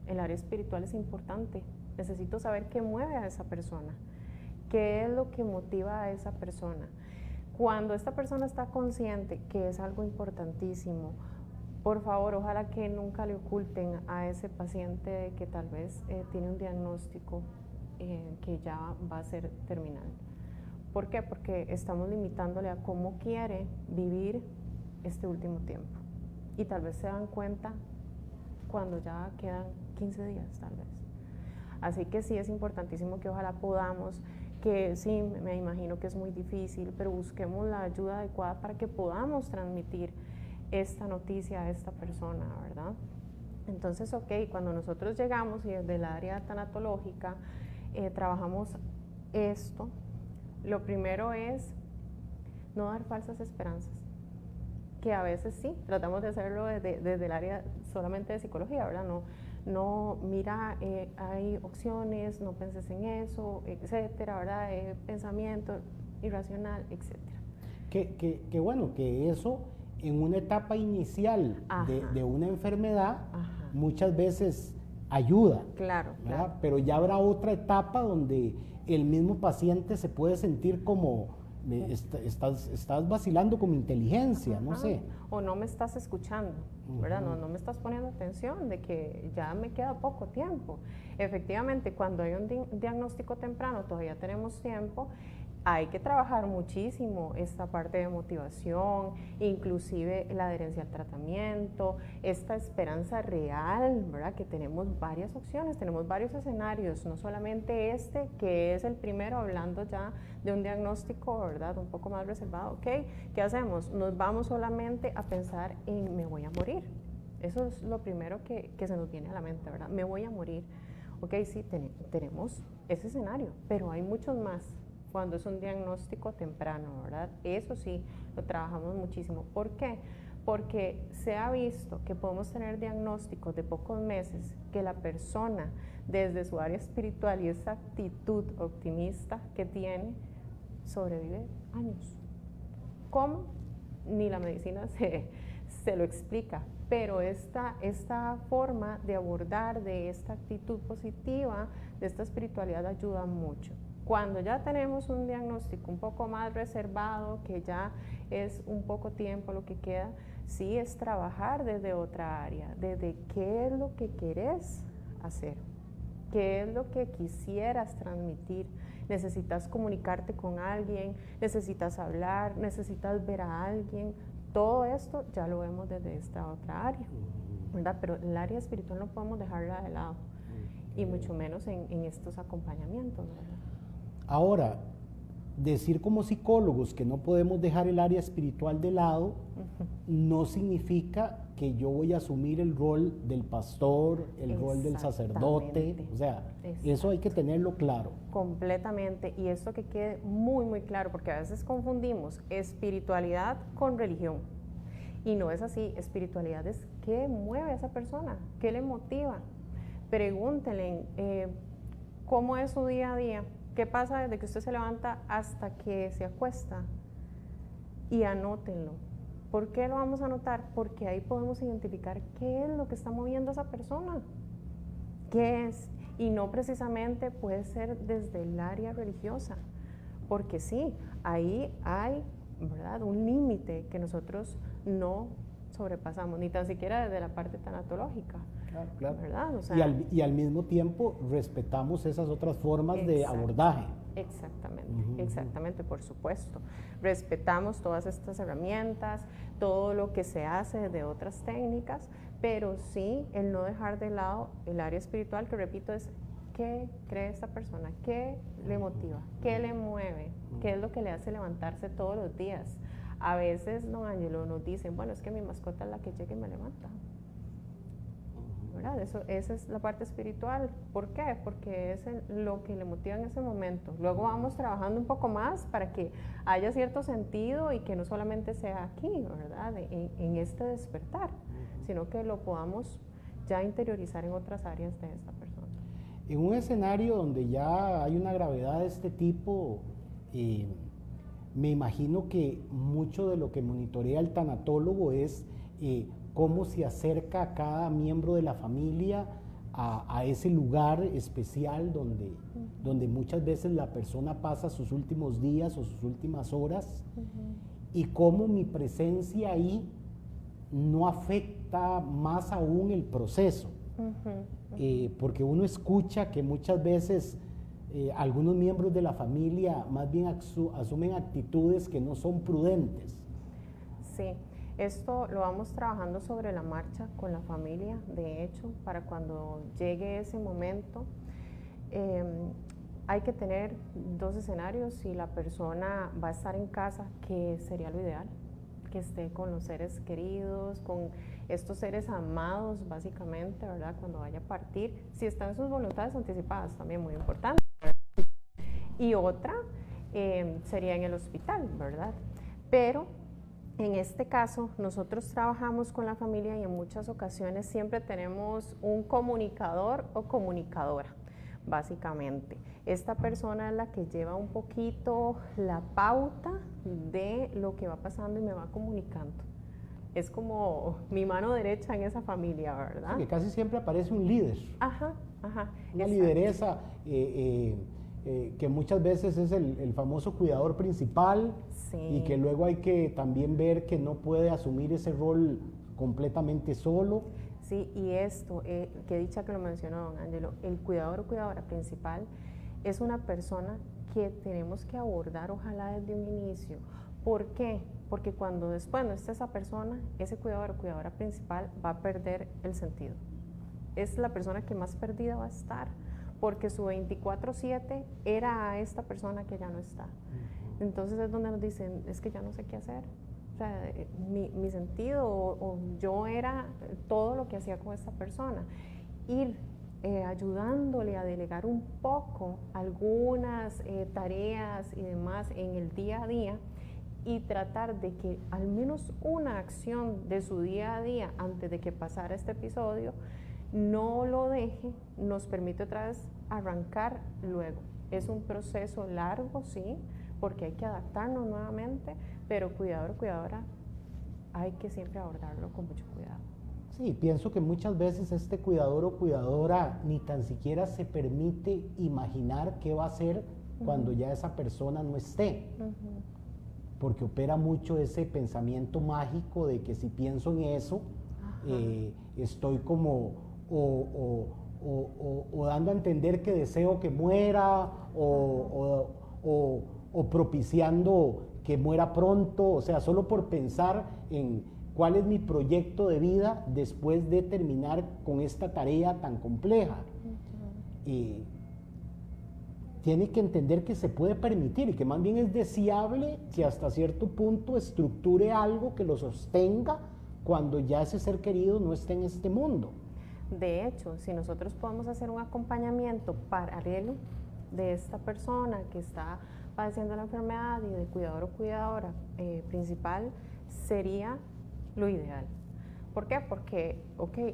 El área espiritual es importante. Necesito saber qué mueve a esa persona, qué es lo que motiva a esa persona. Cuando esta persona está consciente que es algo importantísimo, por favor, ojalá que nunca le oculten a ese paciente de que tal vez tiene un diagnóstico que ya va a ser terminal. ¿Por qué? Porque estamos limitándole a cómo quiere vivir este último tiempo. Y tal vez se dan cuenta cuando ya quedan 15 días, tal vez. Así que sí es importantísimo que ojalá podamos, que sí, me imagino que es muy difícil, pero busquemos la ayuda adecuada para que podamos transmitir esta noticia a esta persona, ¿verdad? Entonces, ok, cuando nosotros llegamos y desde el área tanatológica trabajamos esto, lo primero es no dar falsas esperanzas, que a veces sí, tratamos de hacerlo desde el área solamente de psicología, ¿verdad? No, mira, hay opciones, no penses en eso, etcétera, ¿verdad? Pensamiento irracional, etcétera.
Que bueno, que eso en una etapa inicial de una enfermedad muchas veces ayuda.
Claro,
¿verdad?
claro.
Pero ya habrá otra etapa donde el mismo paciente se puede sentir como estás vacilando con mi inteligencia, no sé.
O no me estás escuchando, ¿verdad? No me estás poniendo atención de que ya me queda poco tiempo. Efectivamente, cuando hay un diagnóstico temprano, todavía tenemos tiempo. Hay que trabajar muchísimo esta parte de motivación, inclusive la adherencia al tratamiento, esta esperanza real, ¿verdad? Que tenemos varias opciones, tenemos varios escenarios, no solamente este, que es el primero, hablando ya de un diagnóstico, ¿verdad? Un poco más reservado, ¿ok? ¿Qué hacemos? Nos vamos solamente a pensar en me voy a morir. Eso es lo primero que se nos viene a la mente, ¿verdad? Me voy a morir. Ok, sí, tenemos ese escenario, pero hay muchos más. Cuando es un diagnóstico temprano, ¿verdad? Eso sí, lo trabajamos muchísimo. ¿Por qué? Porque se ha visto que podemos tener diagnósticos de pocos meses que la persona, desde su área espiritual y esa actitud optimista que tiene, sobrevive años. ¿Cómo? Ni la medicina se lo explica, pero esta forma de abordar, de esta actitud positiva, de esta espiritualidad ayuda mucho. Cuando ya tenemos un diagnóstico un poco más reservado, que ya es un poco tiempo lo que queda, sí es trabajar desde otra área, desde qué es lo que querés hacer, qué es lo que quisieras transmitir. Necesitas comunicarte con alguien, necesitas hablar, necesitas ver a alguien. Todo esto ya lo vemos desde esta otra área, ¿verdad? Pero el área espiritual no podemos dejarla de lado, y mucho menos en estos acompañamientos, ¿verdad?
Ahora, decir como psicólogos que no podemos dejar el área espiritual de lado, no significa que yo voy a asumir el rol del pastor, el rol del sacerdote, o sea, eso hay que tenerlo claro.
Completamente, y esto que quede muy, muy claro, porque a veces confundimos espiritualidad con religión, y no es así. Espiritualidad es qué mueve a esa persona, qué le motiva. Pregúntenle cómo es su día a día. ¿Qué pasa desde que usted se levanta hasta que se acuesta? Y anótenlo. ¿Por qué lo vamos a anotar? Porque ahí podemos identificar qué es lo que está moviendo a esa persona. ¿Qué es? Y no precisamente puede ser desde el área religiosa. Porque sí, ahí hay, ¿verdad?, un límite que nosotros no sobrepasamos, ni tan siquiera desde la parte tanatológica.
Claro.
¿Verdad? O sea,
y al mismo tiempo respetamos esas otras formas de abordaje.
Exactamente, por supuesto. Respetamos todas estas herramientas, todo lo que se hace de otras técnicas, pero sí el no dejar de lado el área espiritual, que repito, es qué cree esta persona, qué le motiva, qué le mueve, qué es lo que le hace levantarse todos los días. A veces, don Ángelo, nos dicen, bueno, es que mi mascota es la que llega y me levanta. ¿Verdad? Esa es la parte espiritual. ¿Por qué? Porque es lo que le motiva en ese momento. Luego vamos trabajando un poco más para que haya cierto sentido y que no solamente sea aquí, ¿verdad?, en este despertar, sino que lo podamos ya interiorizar en otras áreas de esta persona.
En un escenario donde ya hay una gravedad de este tipo, me imagino que mucho de lo que monitorea el tanatólogo es cómo se acerca a cada miembro de la familia a ese lugar especial donde muchas veces la persona pasa sus últimos días o sus últimas horas, y cómo mi presencia ahí no afecta más aún el proceso. Porque uno escucha que muchas veces algunos miembros de la familia más bien asumen actitudes que no son prudentes.
Sí. Esto lo vamos trabajando sobre la marcha con la familia, de hecho, para cuando llegue ese momento. Hay que tener dos escenarios. Si la persona va a estar en casa, que sería lo ideal, que esté con los seres queridos, con estos seres amados, básicamente, ¿verdad? Cuando vaya a partir, si están sus voluntades anticipadas, también muy importante. Y otra sería en el hospital, ¿verdad? Pero en este caso, nosotros trabajamos con la familia y en muchas ocasiones siempre tenemos un comunicador o comunicadora, básicamente. Esta persona es la que lleva un poquito la pauta de lo que va pasando y me va comunicando. Es como mi mano derecha en esa familia, ¿verdad?
Sí, que casi siempre aparece un líder.
Ajá, ajá.
Una
exacto.
lideresa que muchas veces es el famoso cuidador principal,
Sí.
y que luego hay que también ver que no puede asumir ese rol completamente solo.
Sí, y esto, que dicha que lo mencionó don Ángelo, el cuidador o cuidadora principal es una persona que tenemos que abordar ojalá desde un inicio. ¿Por qué? Porque cuando después no esté esa persona, ese cuidador o cuidadora principal va a perder el sentido. Es la persona que más perdida va a estar, porque su 24/7 era a esta persona que ya no está. Entonces es donde nos dicen, es que ya no sé qué hacer. O sea, mi sentido o yo era todo lo que hacía con esta persona. Ir ayudándole a delegar un poco algunas tareas y demás en el día a día y tratar de que al menos una acción de su día a día antes de que pasara este episodio no lo deje, nos permite otra vez arrancar luego. Es un proceso largo, sí, porque hay que adaptarnos nuevamente, pero cuidador o cuidadora hay que siempre abordarlo con mucho cuidado.
Sí, pienso que muchas veces este cuidador o cuidadora ni tan siquiera se permite imaginar qué va a hacer cuando ya esa persona no esté, porque opera mucho ese pensamiento mágico de que si pienso en eso, estoy como o dando a entender que deseo que muera o propiciando que muera pronto, o sea, solo por pensar en cuál es mi proyecto de vida después de terminar con esta tarea tan compleja. Tiene que entender que se puede permitir y que más bien es deseable que hasta cierto punto estructure algo que lo sostenga cuando ya ese ser querido no esté en este mundo.
De hecho, si nosotros podemos hacer un acompañamiento paralelo de esta persona que está padeciendo la enfermedad y de cuidador o cuidadora principal, sería lo ideal. ¿Por qué? Porque,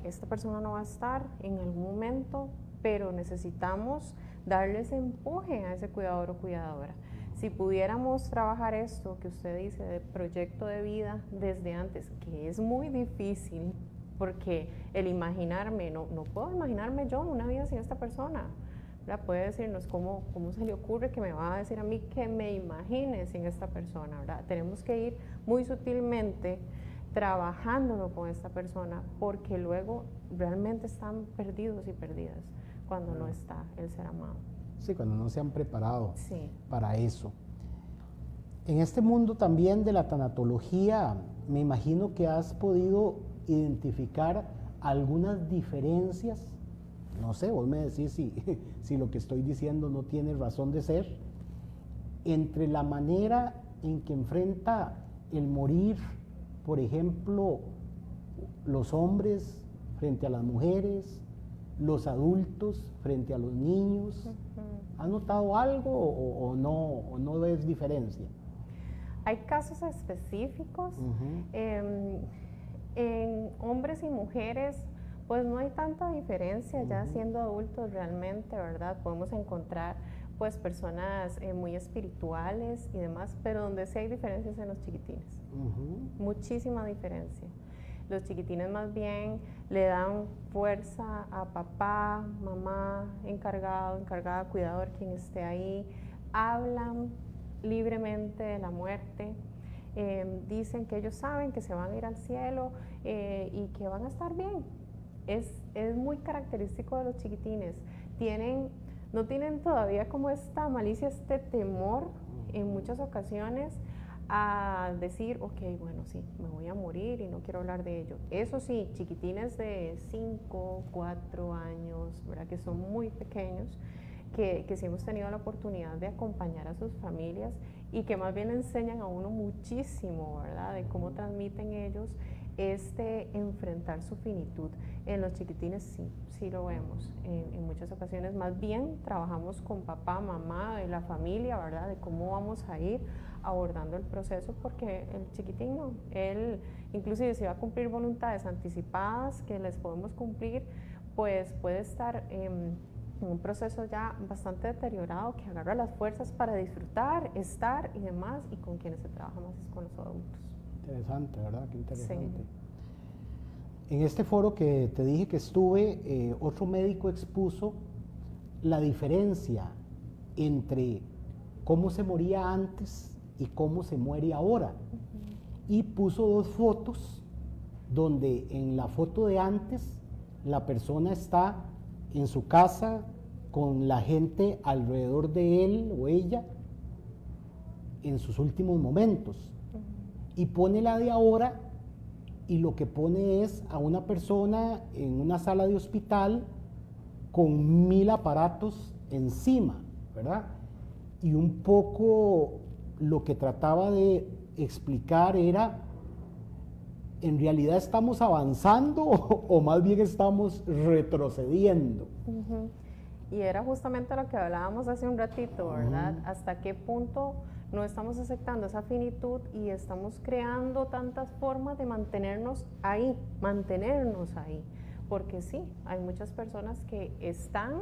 esta persona no va a estar en algún momento, pero necesitamos darle ese empuje a ese cuidador o cuidadora. Si pudiéramos trabajar esto que usted dice de proyecto de vida desde antes, que es muy difícil, porque el imaginarme, no puedo imaginarme yo una vida sin esta persona. Puede decirnos cómo se le ocurre que me va a decir a mí que me imagine sin esta persona, ¿verdad? Tenemos que ir muy sutilmente trabajándolo con esta persona, porque luego realmente están perdidos y perdidas cuando no está el ser amado.
Sí, cuando no se han preparado
Sí.
para eso. En este mundo también de la tanatología, me imagino que has podido identificar algunas diferencias. No sé, vos me decís si lo que estoy diciendo no tiene razón de ser, entre la manera en que enfrenta el morir, por ejemplo, los hombres frente a las mujeres, los adultos frente a los niños. ¿Has notado algo o no ves diferencia?
Hay casos específicos. En hombres y mujeres, pues no hay tanta diferencia, ya siendo adultos realmente, ¿verdad? Podemos encontrar pues personas muy espirituales y demás, pero donde sí hay diferencias en los chiquitines, muchísima diferencia. Los chiquitines más bien le dan fuerza a papá, mamá, encargado, encargada, cuidador, quien esté ahí, hablan libremente de la muerte. Dicen que ellos saben que se van a ir al cielo y que van a estar bien. Es muy característico de los chiquitines. No tienen todavía como esta malicia, este temor en muchas ocasiones a decir, bueno, sí, me voy a morir y no quiero hablar de ello. Eso sí, chiquitines de 5, 4 años, ¿verdad? Que son muy pequeños, que sí hemos tenido la oportunidad de acompañar a sus familias y que más bien enseñan a uno muchísimo, ¿verdad? De cómo transmiten ellos enfrentar su finitud. En los chiquitines sí lo vemos. En muchas ocasiones más bien trabajamos con papá, mamá, de la familia, ¿verdad? De cómo vamos a ir abordando el proceso, porque el chiquitín no, él inclusive si va a cumplir voluntades anticipadas que les podemos cumplir, pues puede estar en un proceso ya bastante deteriorado, que agarra las fuerzas para disfrutar, estar y demás, y con quienes se trabaja más es con los adultos.
Interesante, ¿verdad? Qué interesante.
Sí.
En este foro que te dije que estuve, otro médico expuso la diferencia entre cómo se moría antes y cómo se muere ahora. Y puso dos fotos, donde en la foto de antes la persona está en su casa con la gente alrededor de él o ella en sus últimos momentos. Y pone la de ahora, y lo que pone es a una persona en una sala de hospital con 1000 aparatos encima, ¿verdad? Y un poco lo que trataba de explicar era, ¿en realidad estamos avanzando o más bien estamos retrocediendo?
Y era justamente lo que hablábamos hace un ratito, ¿verdad? ¿Hasta qué punto no estamos aceptando esa finitud y estamos creando tantas formas de mantenernos ahí? Porque sí, hay muchas personas que están,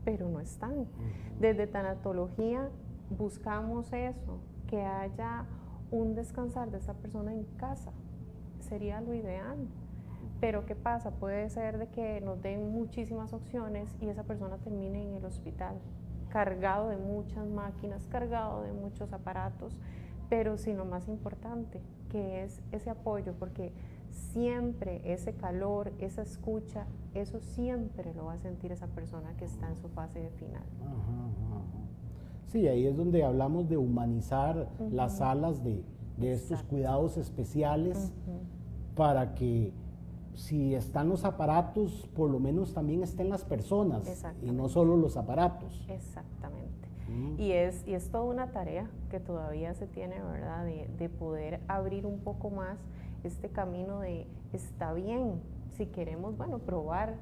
pero no están. Desde tanatología buscamos eso, que haya un descansar de esa persona en casa, sería lo ideal. Pero ¿qué pasa? Puede ser de que nos den muchísimas opciones y esa persona termine en el hospital, cargado de muchas máquinas, cargado de muchos aparatos, pero sin lo más importante, que es ese apoyo, porque siempre ese calor, esa escucha, eso siempre lo va a sentir esa persona que está en su fase de final.
Sí, ahí es donde hablamos de humanizar las salas de estos cuidados especiales, para que si están los aparatos, por lo menos también estén las personas y no solo los aparatos.
Exactamente. Y es toda una tarea que todavía se tiene, ¿verdad? De poder abrir un poco más este camino de, está bien, si queremos, bueno, probar,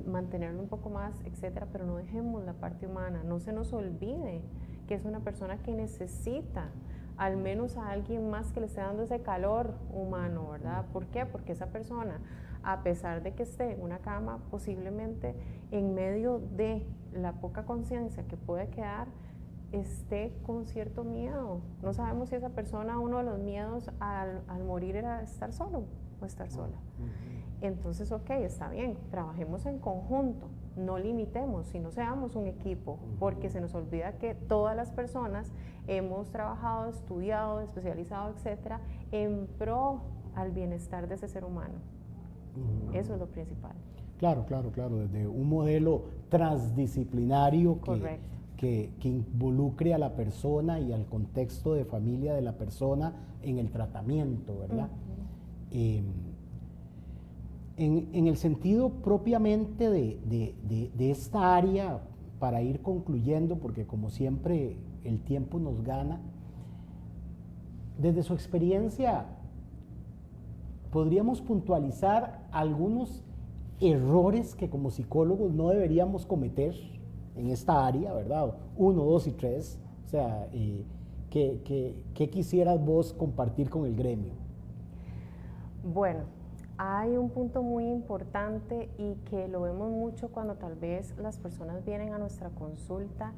mantenerlo un poco más, etcétera, pero no dejemos la parte humana, no se nos olvide que es una persona que necesita al menos a alguien más que le esté dando ese calor humano, ¿verdad? ¿Por qué? Porque esa persona, a pesar de que esté en una cama, posiblemente en medio de la poca conciencia que puede quedar, esté con cierto miedo. No sabemos si esa persona, uno de los miedos al morir era estar solo o estar sola. Entonces, ok, está bien, trabajemos en conjunto, no limitemos, sino seamos un equipo, porque se nos olvida que todas las personas hemos trabajado, estudiado, especializado, etcétera, en pro al bienestar de ese ser humano. Eso es lo principal.
Claro, desde un modelo transdisciplinario que involucre a la persona y al contexto de familia de la persona en el tratamiento, ¿verdad? En el sentido propiamente de esta área, para ir concluyendo, porque como siempre el tiempo nos gana, desde su experiencia, ¿podríamos puntualizar algunos errores que como psicólogos no deberíamos cometer en esta área, ¿verdad? 1, 2 y 3, o sea, ¿qué quisieras vos compartir con el gremio?
Bueno, hay un punto muy importante y que lo vemos mucho cuando tal vez las personas vienen a nuestra consulta,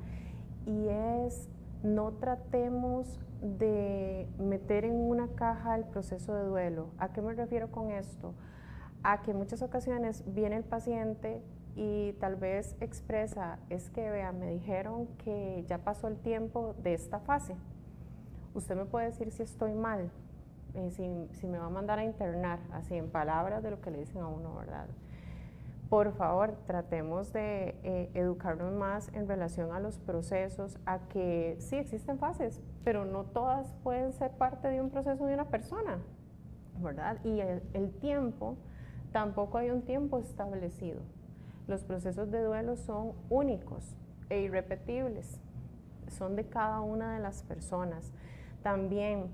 y es: no tratemos de meter en una caja el proceso de duelo. ¿A qué me refiero con esto? A que en muchas ocasiones viene el paciente y tal vez expresa, es que vea, me dijeron que ya pasó el tiempo de esta fase. Usted me puede decir si estoy mal, si me va a mandar a internar, así en palabras de lo que le dicen a uno, ¿verdad? Por favor, tratemos de educarnos más en relación a los procesos, a que sí existen fases, pero no todas pueden ser parte de un proceso de una persona, ¿verdad? Y el tiempo, tampoco hay un tiempo establecido. Los procesos de duelo son únicos. e irrepetibles. Son de cada una de las personas. También,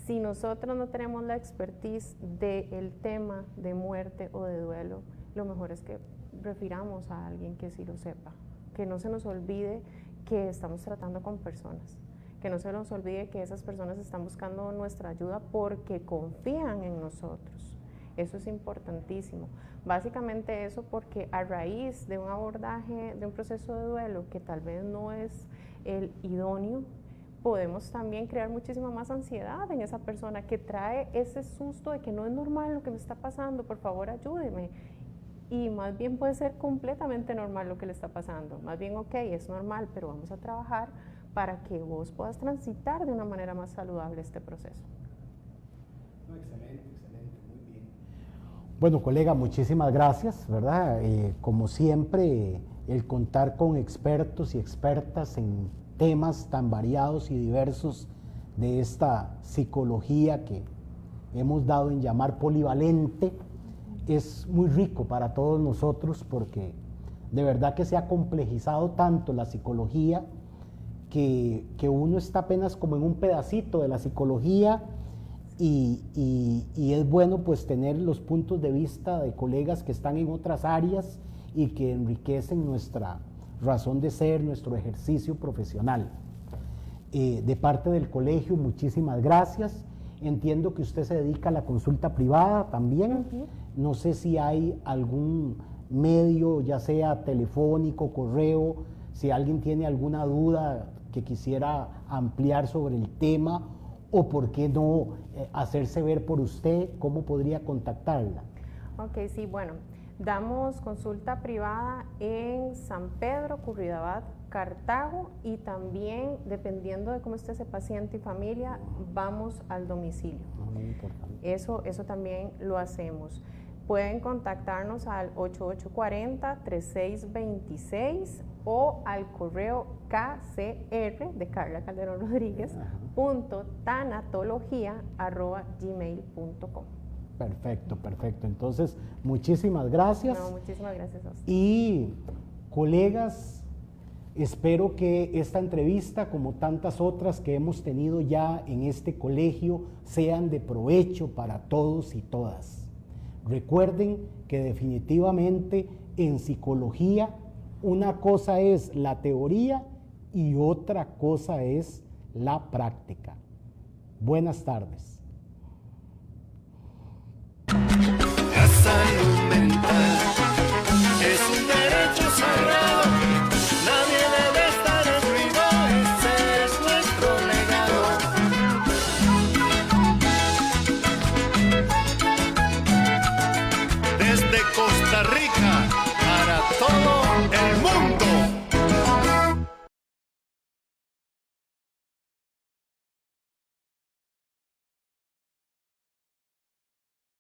si nosotros no tenemos la expertise del tema de muerte o de duelo, lo mejor es que refiramos a alguien que sí lo sepa. Que no se nos olvide que estamos tratando con personas. Que no se nos olvide que esas personas están buscando nuestra ayuda porque confían en nosotros. Eso es importantísimo. Básicamente eso porque a raíz de un abordaje, de un proceso de duelo que tal vez no es el idóneo, podemos también crear muchísima más ansiedad en esa persona que trae ese susto de que no es normal lo que me está pasando, por favor ayúdeme. Y más bien puede ser completamente normal lo que le está pasando. Más bien, ok, es normal, pero vamos a trabajar para que vos puedas transitar de una manera más saludable este proceso.
Excelente, muy bien. Bueno, colega, muchísimas gracias, ¿verdad? Como siempre, el contar con expertos y expertas en temas tan variados y diversos de esta psicología que hemos dado en llamar polivalente, es muy rico para todos nosotros porque de verdad que se ha complejizado tanto la psicología que uno está apenas como en un pedacito de la psicología y es bueno pues tener los puntos de vista de colegas que están en otras áreas y que enriquecen nuestra razón de ser, nuestro ejercicio profesional. De parte del colegio, muchísimas gracias. Entiendo que usted se dedica a la consulta privada también. No sé si hay algún medio, ya sea telefónico, correo, si alguien tiene alguna duda que quisiera ampliar sobre el tema o por qué no hacerse ver por usted, ¿cómo podría contactarla?
Ok, sí, bueno, damos consulta privada en San Pedro, Curridabat, Cartago y también, dependiendo de cómo esté ese paciente y familia, vamos al domicilio.
Muy importante.
Eso también lo hacemos. Pueden contactarnos al 8840-3626 o al correo KCR de Carla Calderón Rodríguez, .tanatología@gmail.com.
Perfecto. Entonces, muchísimas gracias.
No, muchísimas gracias a usted.
Y, colegas, espero que esta entrevista, como tantas otras que hemos tenido ya en este colegio, sean de provecho para todos y todas. Recuerden que definitivamente en psicología una cosa es la teoría y otra cosa es la práctica. Buenas tardes.
La salud mental.